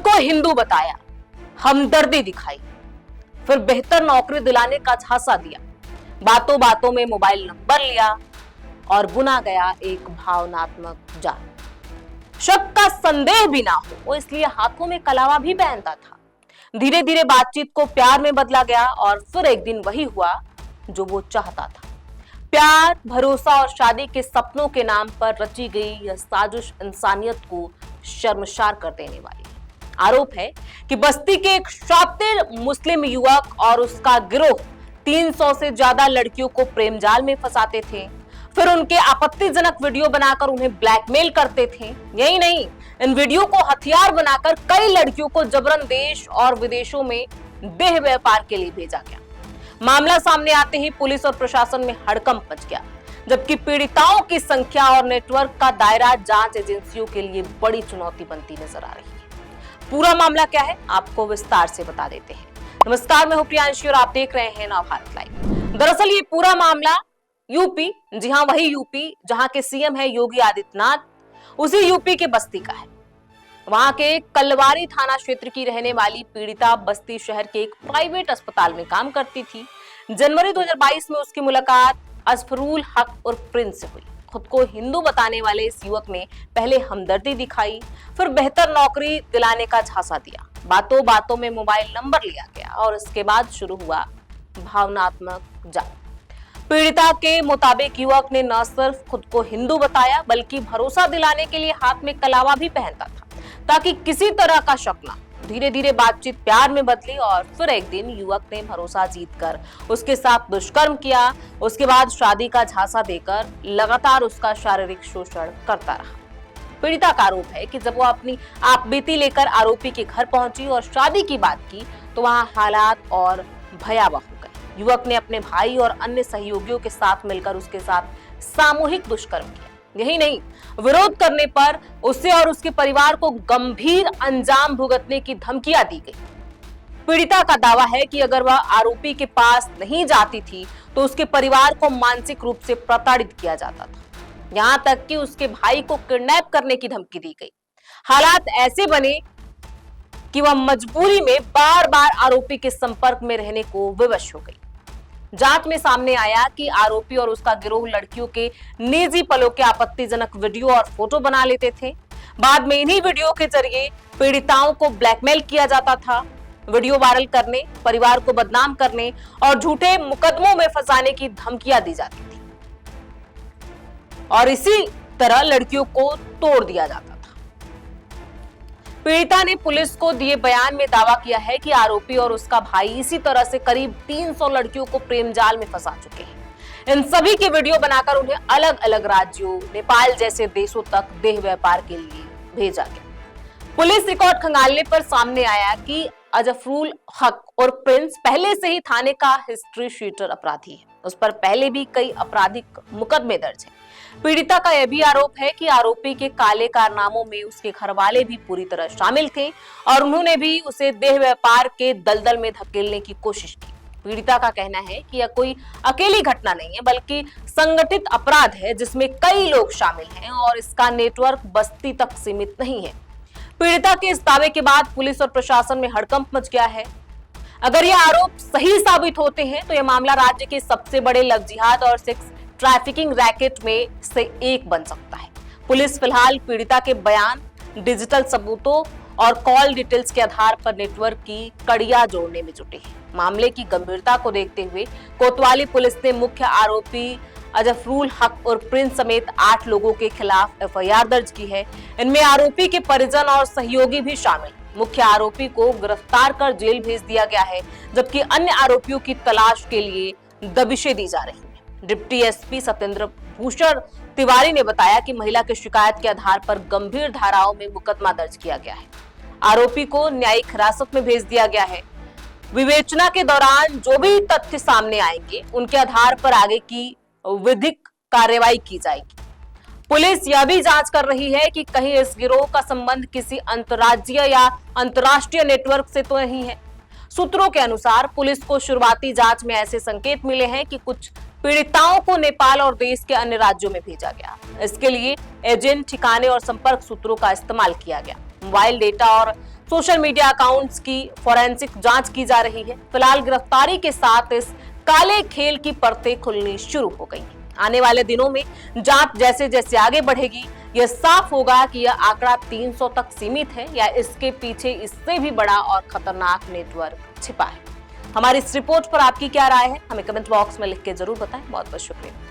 खुद को हिंदू बताया, हमदर्दी दिखाई, फिर बेहतर नौकरी दिलाने का झांसा दिया, बातों बातों में मोबाइल नंबर लिया और बुना गया एक भावनात्मक जाल। शक का संदेह भी ना हो वो इसलिए हाथों में कलावा भी पहनता था। धीरे धीरे बातचीत को प्यार में बदला गया और फिर एक दिन वही हुआ जो वो चाहता था। प्यार, भरोसा और शादी के सपनों के नाम पर रची गई यह साजिश इंसानियत को शर्मसार कर देने वाली है। आरोप है कि बस्ती के एक शातिर मुस्लिम युवक और उसका गिरोह 300 से ज्यादा लड़कियों को प्रेम जाल में फंसाते थे, फिर उनके आपत्तिजनक वीडियो बनाकर उन्हें ब्लैकमेल करते थे। यही नहीं, इन वीडियो को हथियार बनाकर कई लड़कियों को जबरन देश और विदेशों में देह व्यापार के लिए भेजा गया। मामला सामने आते ही पुलिस और प्रशासन में हड़कंप मच गया, जबकि पीड़िताओं की संख्या और नेटवर्क का दायरा जांच एजेंसियों के लिए बड़ी चुनौती बनती नजर आ रही है। पूरा मामला क्या है, आपको विस्तार से बता देते हैं। नमस्कार, मैं हूं प्रियांशी और आप देख रहे हैं नवभारत लाइव। दरअसल ये पूरा मामला यूपी, जी हां वही यूपी जहां के सीएम है योगी आदित्यनाथ, उसी यूपी के बस्ती का है। वहां के कलवारी थाना क्षेत्र की रहने वाली पीड़िता बस्ती शहर के एक प्राइवेट अस्पताल में काम करती थी। जनवरी 2022 में उसकी मुलाकात अजफरुल हक और प्रिंस से हुई। खुद को हिंदू बताने वाले इस युवक ने पहले हमदर्दी दिखाई, फिर बेहतर नौकरी दिलाने का झांसा दिया, बातों बातों में मोबाइल नंबर लिया गया और इसके बाद शुरू हुआ भावनात्मक जाल। पीड़िता के मुताबिक युवक ने न सिर्फ खुद को हिंदू बताया बल्कि भरोसा दिलाने के लिए हाथ में कलावा भी पहनता था ताकि किसी तरह का शक ना। धीरे धीरे बातचीत प्यार में बदली और फिर एक दिन युवक ने भरोसा जीतकर उसके साथ दुष्कर्म किया। उसके बाद शादी का झांसा देकर लगातार उसका शारीरिक शोषण करता रहा। पीड़िता का आरोप है कि जब वो अपनी आपबीती लेकर आरोपी के घर पहुंची और शादी की बात की तो वहां हालात और भयावह हो गए। युवक ने अपने भाई और अन्य सहयोगियों के साथ मिलकर उसके साथ सामूहिक दुष्कर्म किया। यही नहीं, विरोध करने पर उसे और उसके परिवार को गंभीर अंजाम भुगतने की धमकियां दी गई। पीड़िता का दावा है कि अगर वह आरोपी के पास नहीं जाती थी तो उसके परिवार को मानसिक रूप से प्रताड़ित किया जाता था। यहां तक कि उसके भाई को किडनैप करने की धमकी दी गई। हालात ऐसे बने कि वह मजबूरी में बार बार आरोपी के संपर्क में रहने को विवश हो गई। जांच में सामने आया कि आरोपी और उसका गिरोह लड़कियों के निजी पलों के आपत्तिजनक वीडियो और फोटो बना लेते थे। बाद में इन्हीं वीडियो के जरिए पीड़िताओं को ब्लैकमेल किया जाता था। वीडियो वायरल करने, परिवार को बदनाम करने और झूठे मुकदमों में फंसाने की धमकियां दी जाती थी और इसी तरह लड़कियों को तोड़ दिया जाता था। पीड़िता ने पुलिस को दिए बयान में दावा किया है कि आरोपी और उसका भाई इसी तरह से करीब 300 लड़कियों को प्रेम जाल में फंसा चुके हैं। इन सभी के वीडियो बनाकर उन्हें अलग अलग राज्यों, नेपाल जैसे देशों तक देह व्यापार के लिए भेजा गया। पुलिस रिकॉर्ड खंगालने पर सामने आया कि अजफरुल हक और प्रिंस पहले से ही थाने का हिस्ट्री शीटर अपराधी है। उस पर पहले भी कई आपराधिक मुकदमे दर्ज हैं। पीड़िता का यह भी आरोप है कि आरोपी के काले कारनामों में उसके घरवाले भी पूरी तरह शामिल थे और उन्होंने भी उसे देह व्यापार के दलदल में धकेलने की कोशिश की। पीड़िता का कहना है कि यह कोई अकेली घटना नहीं है बल्कि संगठित अपराध है जिसमें कई लोग शामिल हैं और इसका नेटवर्क बस्ती तक सीमित नहीं है। पीड़िता के इस दावे के बाद पुलिस और प्रशासन में हड़कंप मच गया है। अगर ये आरोप सही साबित होते हैं तो यह मामला राज्य के सबसे बड़े लव जिहाद और सेक्स ट्रैफिकिंग रैकेट में से एक बन सकता है। पुलिस फिलहाल पीड़िता के बयान, डिजिटल सबूतों और कॉल डिटेल्स के आधार पर नेटवर्क की कड़ियां जोड़ने में जुटी है। मामले की गंभीरता को देखते हुए कोतवाली पुलिस ने मुख्य आरोपी अजफरुल हक और प्रिंस समेत 8 लोगों के खिलाफ एफआईआर दर्ज की है। इनमें आरोपी के परिजन और सहयोगी भी शामिल। मुख्य आरोपी को गिरफ्तार कर जेल भेज दिया गया है, जबकि अन्य आरोपियों की तलाश के लिए दबिशें दी जा रही हैं। डिप्टी एसपी सत्येंद्र भूषण तिवारी ने बताया कि महिला की शिकायत के आधार पर गंभीर धाराओं में मुकदमा दर्ज किया गया है। आरोपी को न्यायिक हिरासत में भेज दिया गया है। विवेचना के दौरान जो भी तथ्य सामने आएंगे उनके आधार पर आगे की विधिक कार्रवाई की जाएगी। पुलिस यह भी जांच कर रही है कि कहीं इस गिरोह का संबंध किसी अंतर्राज्यीय या अंतर्राष्ट्रीय नेटवर्क से तो नहीं है। सूत्रों के अनुसार पुलिस को शुरुआती जांच में ऐसे संकेत मिले हैं कि कुछ पीड़िताओं को नेपाल और देश के अन्य राज्यों में भेजा गया। इसके लिए एजेंट, ठिकाने और संपर्क सूत्रों का इस्तेमाल किया गया। मोबाइल डेटा और सोशल मीडिया अकाउंट्स की फोरेंसिक जांच की जा रही है। फिलहाल गिरफ्तारी के साथ इस काले खेल की परतें खुलनी शुरू हो गई। आने वाले दिनों में जांच जैसे जैसे आगे बढ़ेगी, यह साफ होगा कि यह आंकड़ा 300 तक सीमित है या इसके पीछे इससे भी बड़ा और खतरनाक नेटवर्क छिपा है। हमारी इस रिपोर्ट पर आपकी क्या राय है, हमें कमेंट बॉक्स में लिख के जरूर बताएं। बहुत बहुत शुक्रिया।